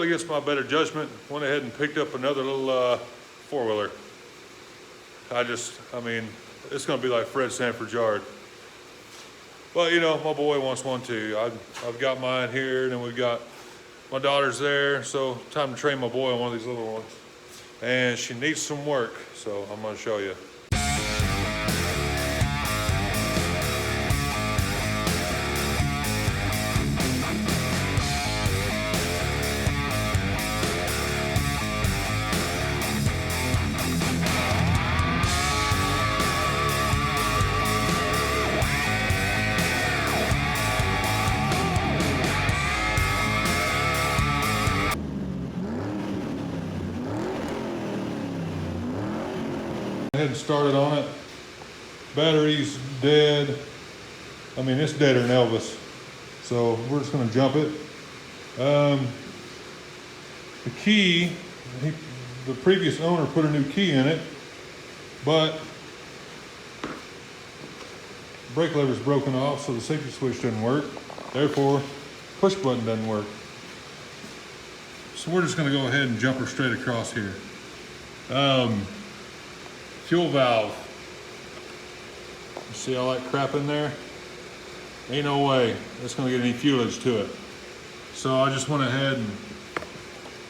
Against my better judgment, went ahead and picked up another little four-wheeler. I mean, it's gonna be like Fred Sanford's yard. But you know, my boy wants one too. I've got mine here, and then we've got my daughter's there, so time to train my boy on one of these little ones. And she needs some work, so I'm gonna show you. Ahead and started on it. Battery's dead. I mean, it's deader than Elvis. So we're just gonna jump it. The key, the previous owner put a new key in it, but brake lever's broken off, so the safety switch doesn't work. Therefore, push button doesn't work. So we're just gonna go ahead and jump her straight across here. Fuel valve. You see all that crap in there? Ain't no way it's gonna get any fuelage to it. So I just went ahead and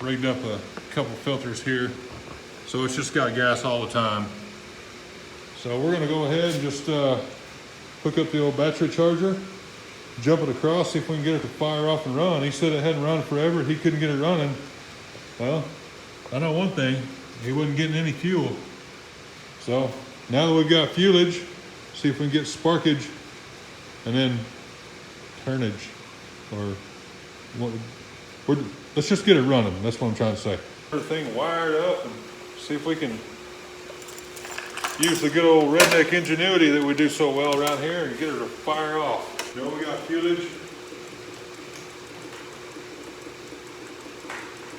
rigged up a couple filters here. So it's just got gas all the time. So we're gonna go ahead and just hook up the old battery charger, jump it across, see if we can get it to fire off and run. He said it hadn't run forever, he couldn't get it running. Well, I know one thing, he wasn't getting any fuel. So now that we've got fuelage, see if we can get sparkage and then turnage, or what, let's just get it running. That's what I'm trying to say. Everything wired up and see if we can use the good old redneck ingenuity that we do so well around here and get her to fire off. You know, we got fuelage.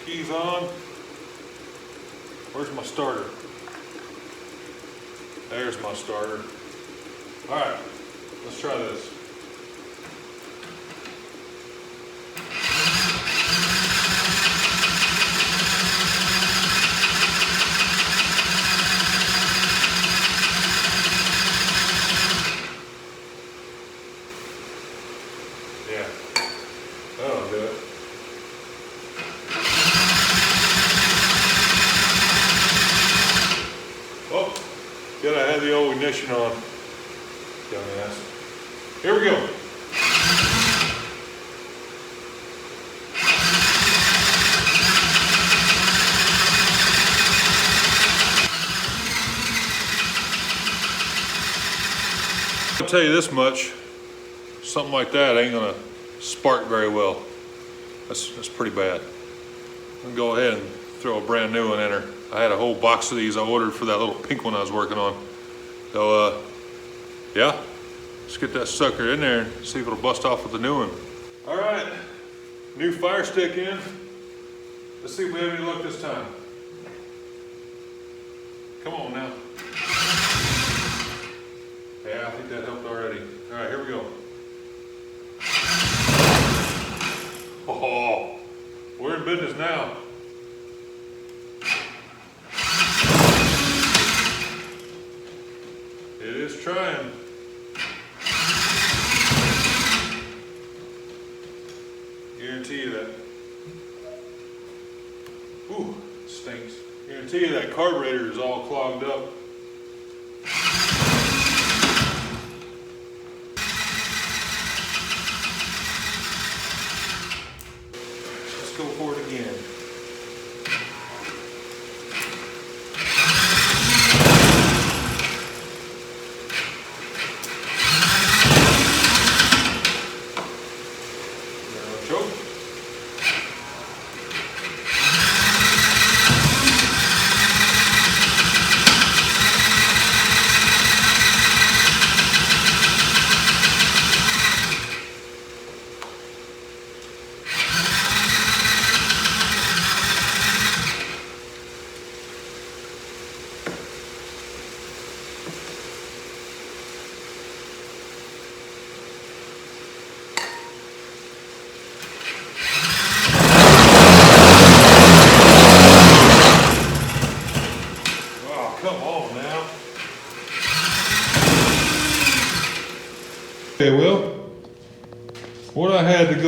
Keys on. Where's my starter? There's my starter. All right, let's try this. Yeah, that'll do it. Oh. Good, I had the old ignition on. Dumbass. Here we go. I'll tell you this much, something like that ain't gonna spark very well. That's pretty bad. I'm gonna go ahead and throw a brand new one in her. I had a whole box of these I ordered for that little pink one I was working on. So, yeah, let's get that sucker in there and see if it'll bust off with the new one. All right, new fire stick in. Let's see if we have any luck this time. Come on now. Yeah, I think that helped already. All right, here we go. Oh, we're in business now. It is trying. Guarantee you that. Ooh, stinks. Guarantee you that carburetor is all clogged up. Let's go for it again.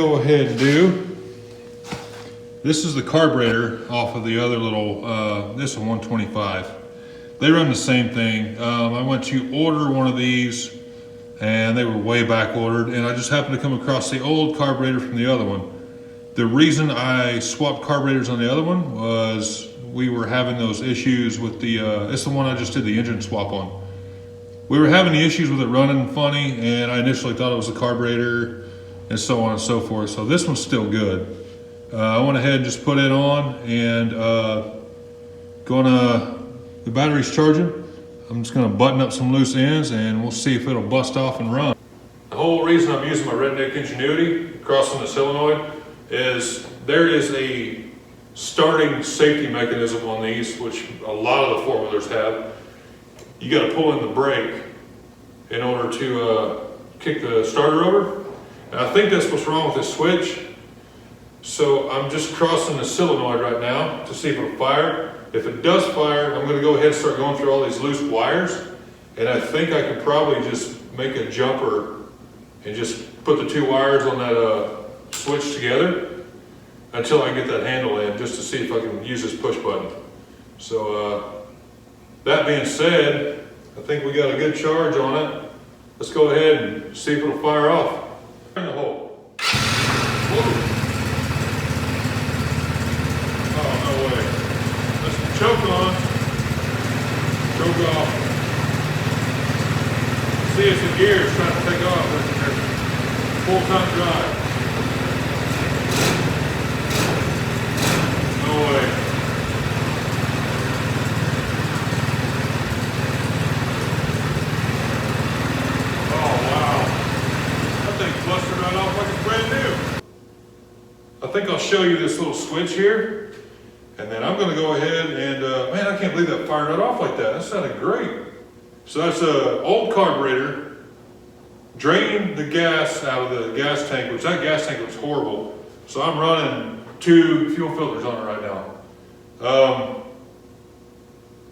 go ahead and do, this is the carburetor off of the other little, this is 125. They run the same thing. I went to order one of these and they were way back ordered, and I just happened to come across the old carburetor from the other one. The reason I swapped carburetors on the other one was we were having those issues with the, it's the one I just did the engine swap on. We were having the issues with it running funny, and I initially thought it was the carburetor and so on and so forth. So this one's still good. I went ahead and just put it on, and the battery's charging. I'm just gonna button up some loose ends and we'll see if it'll bust off and run. The whole reason I'm using my Redneck Ingenuity crossing the solenoid is there is a starting safety mechanism on these, which a lot of the four-wheelers have. You got to pull in the brake in order to kick the starter over. And I think that's what's wrong with this switch. So I'm just crossing the solenoid right now to see if it'll fire. If it does fire, I'm going to go ahead and start going through all these loose wires. And I think I could probably just make a jumper and just put the two wires on that switch together until I get that handle in, just to see if I can use this push button. So that being said, I think we got a good charge on it. Let's go ahead and see if it'll fire off. In the hole. Whoa. Oh, no way. Let's choke on. Choke off. See, it's the gears trying to take off. They're full-time drive. No way. Oh, wow. That thing busted right off like it's brand new. I think I'll show you this little switch here, and then I'm gonna go ahead and, man, I can't believe that fired right off like that. That sounded great. So that's an old carburetor, draining the gas out of the gas tank, which that gas tank was horrible. So I'm running 2 fuel filters on it right now.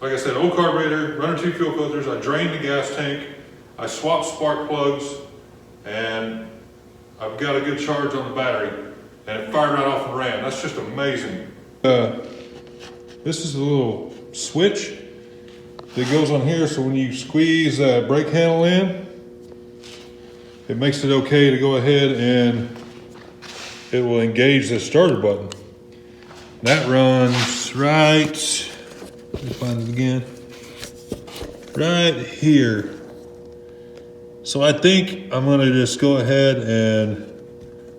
Like I said, old carburetor, running 2 fuel filters. I drained the gas tank. I swapped spark plugs, and I've got a good charge on the battery, and it fired right off and ran. That's just amazing. This is a little switch that goes on here, so when you squeeze the brake handle in, it makes it okay to go ahead and it will engage the starter button. That runs right, let me find it again, right here. So I think I'm gonna just go ahead and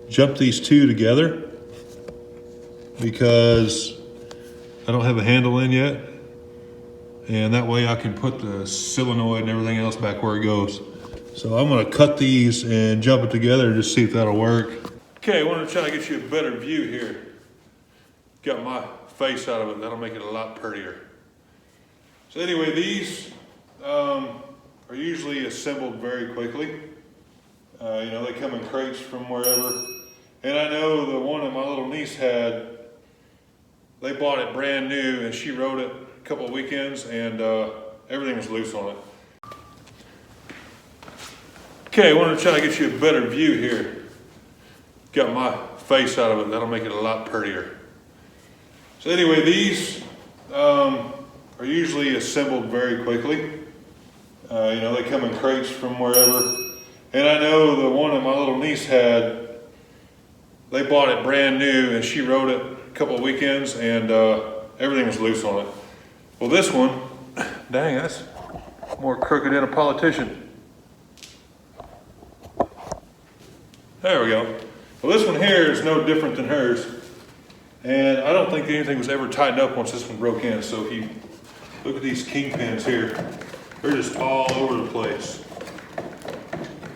jump these two together because I don't have a handle in yet. And that way I can put the solenoid and everything else back where it goes. So I'm gonna cut these and jump it together and just see if that'll work. Okay, I wanted to try to get you a better view here. Got my face out of it, that'll make it a lot prettier. So anyway, these are usually assembled very quickly. You know, they come in crates from wherever. And I know the one that my little niece had, they bought it brand new and she rode it a couple of weekends and everything was loose on it. Okay, I wanted to try to get you a better view here. Got my face out of it, that'll make it a lot prettier. So anyway, these are usually assembled very quickly. You know, they come in crates from wherever. And I know the one that my little niece had, they bought it brand new and she rode it a couple of weekends and everything was loose on it. Well, this one, dang, that's more crooked than a politician. There we go. Well, this one here is no different than hers. And I don't think anything was ever tightened up once this one broke in. So if you look at these kingpins here, they're just all over the place.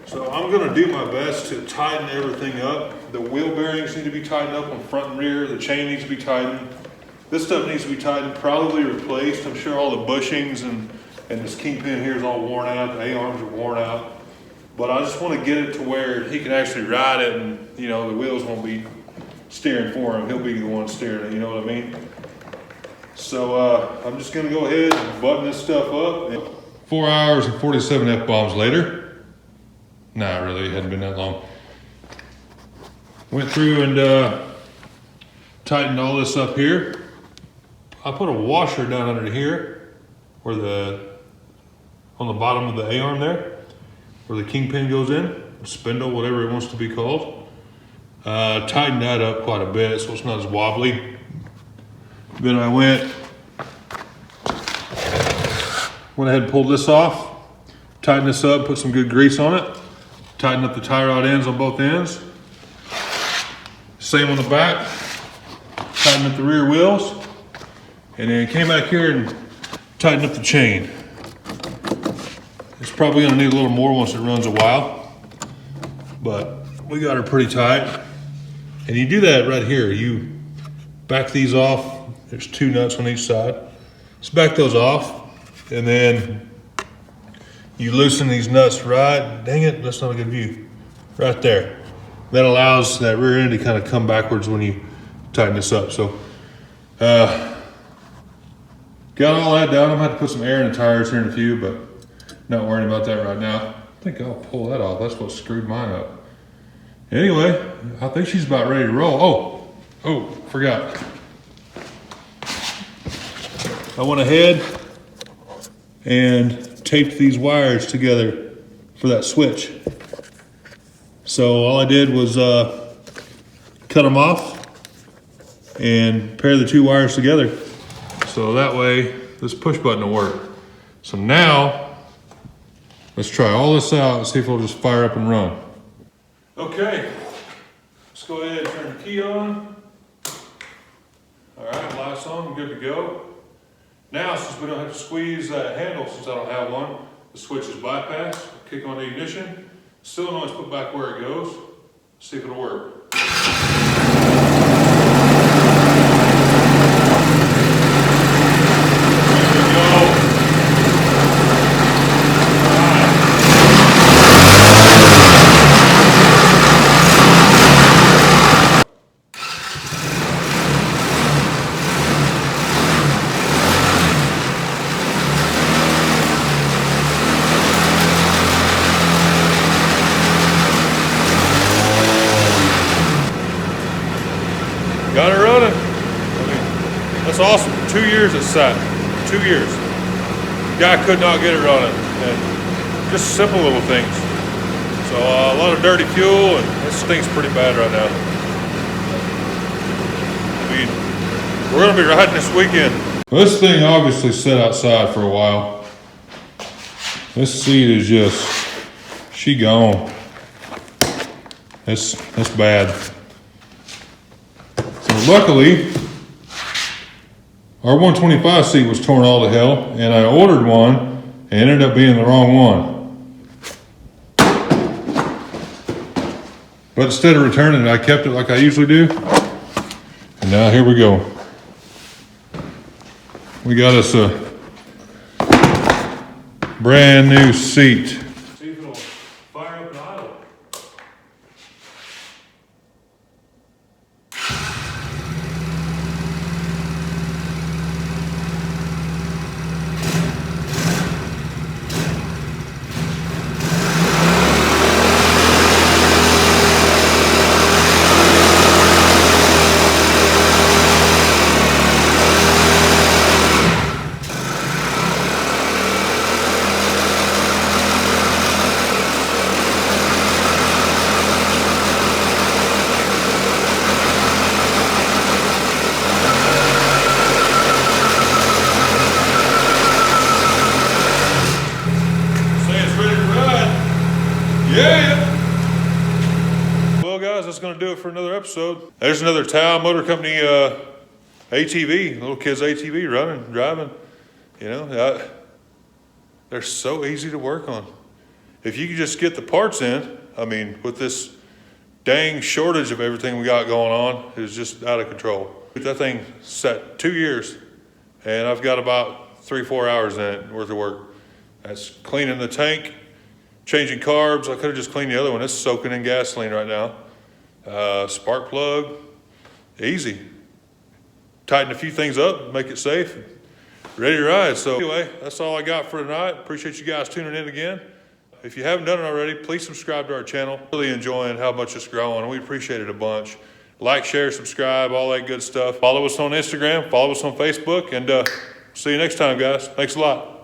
So I'm gonna do my best to tighten everything up. The wheel bearings need to be tightened up on front and rear. The chain needs to be tightened. This stuff needs to be tightened, probably replaced. I'm sure all the bushings and this kingpin here is all worn out. The A-arms are worn out. But I just want to get it to where he can actually ride it and, you know, the wheels won't be steering for him. He'll be the one steering it, you know what I mean? So I'm just going to go ahead and button this stuff up. 4 hours and 47 F-bombs later. Nah, really, it hadn't been that long. Went through and tightened all this up here. I put a washer down under here, where on the bottom of the A-arm there, where the kingpin goes in, spindle, whatever it wants to be called. Tightened that up quite a bit so it's not as wobbly. Then I went ahead and pulled this off, tightened this up, put some good grease on it, tightened up the tie rod ends on both ends. Same on the back, tightened up the rear wheels, and then came back here and tightened up the chain. It's probably gonna need a little more once it runs a while, but we got her pretty tight. And you do that right here. You back these off. There's 2 nuts on each side. Just back those off, and then you loosen these nuts right, dang it, that's not a good view, right there. That allows that rear end to kind of come backwards when you tighten this up. So, got all that down. I'm gonna have to put some air in the tires here in a few, but not worrying about that right now. I think I'll pull that off. That's what screwed mine up. Anyway, I think she's about ready to roll. Oh, forgot. I went ahead and taped these wires together for that switch. So all I did was cut them off and pair the 2 wires together. So that way this push button will work. So now let's try all this out and see if it'll just fire up and run. Okay, let's go ahead and turn the key on. All right, lights on, good to go. Now, since we don't have to squeeze that handle, since I don't have one, the switch is bypassed. Kick on the ignition. Solenoid's put back where it goes. See if it'll work. Got it running. I mean, that's awesome. 2 years it sat. 2 years. Guy could not get it running. And just simple little things. So a lot of dirty fuel, and it stinks pretty bad right now. I mean, we're gonna be riding this weekend. Well, this thing obviously sat outside for a while. This seat is just, she gone. That's bad. Luckily, our 125 seat was torn all to hell, and I ordered one and ended up being the wrong one. But instead of returning it, I kept it like I usually do. And now here we go. We got us a brand new seat. See if it'll fire up and idle. Well, guys, that's going to do it for another episode. There's another Tao Motor Company ATV, little kid's ATV running, driving. You know, they're so easy to work on. If you could just get the parts in, I mean, with this dang shortage of everything we got going on, it's just out of control. That thing sat 2 years, and I've got about 3-4 hours in it worth of work. That's cleaning the tank, changing carbs. I could have just cleaned the other one. It's soaking in gasoline right now. Spark plug, easy. Tighten a few things up, make it safe, ready to ride. So anyway, that's all I got for tonight. Appreciate you guys tuning in again. If you haven't done it already, please subscribe to our channel. Really enjoying how much it's growing. We appreciate it a bunch. Like, share, subscribe, all that good stuff. Follow us on Instagram, follow us on Facebook, and see you next time, guys. Thanks a lot.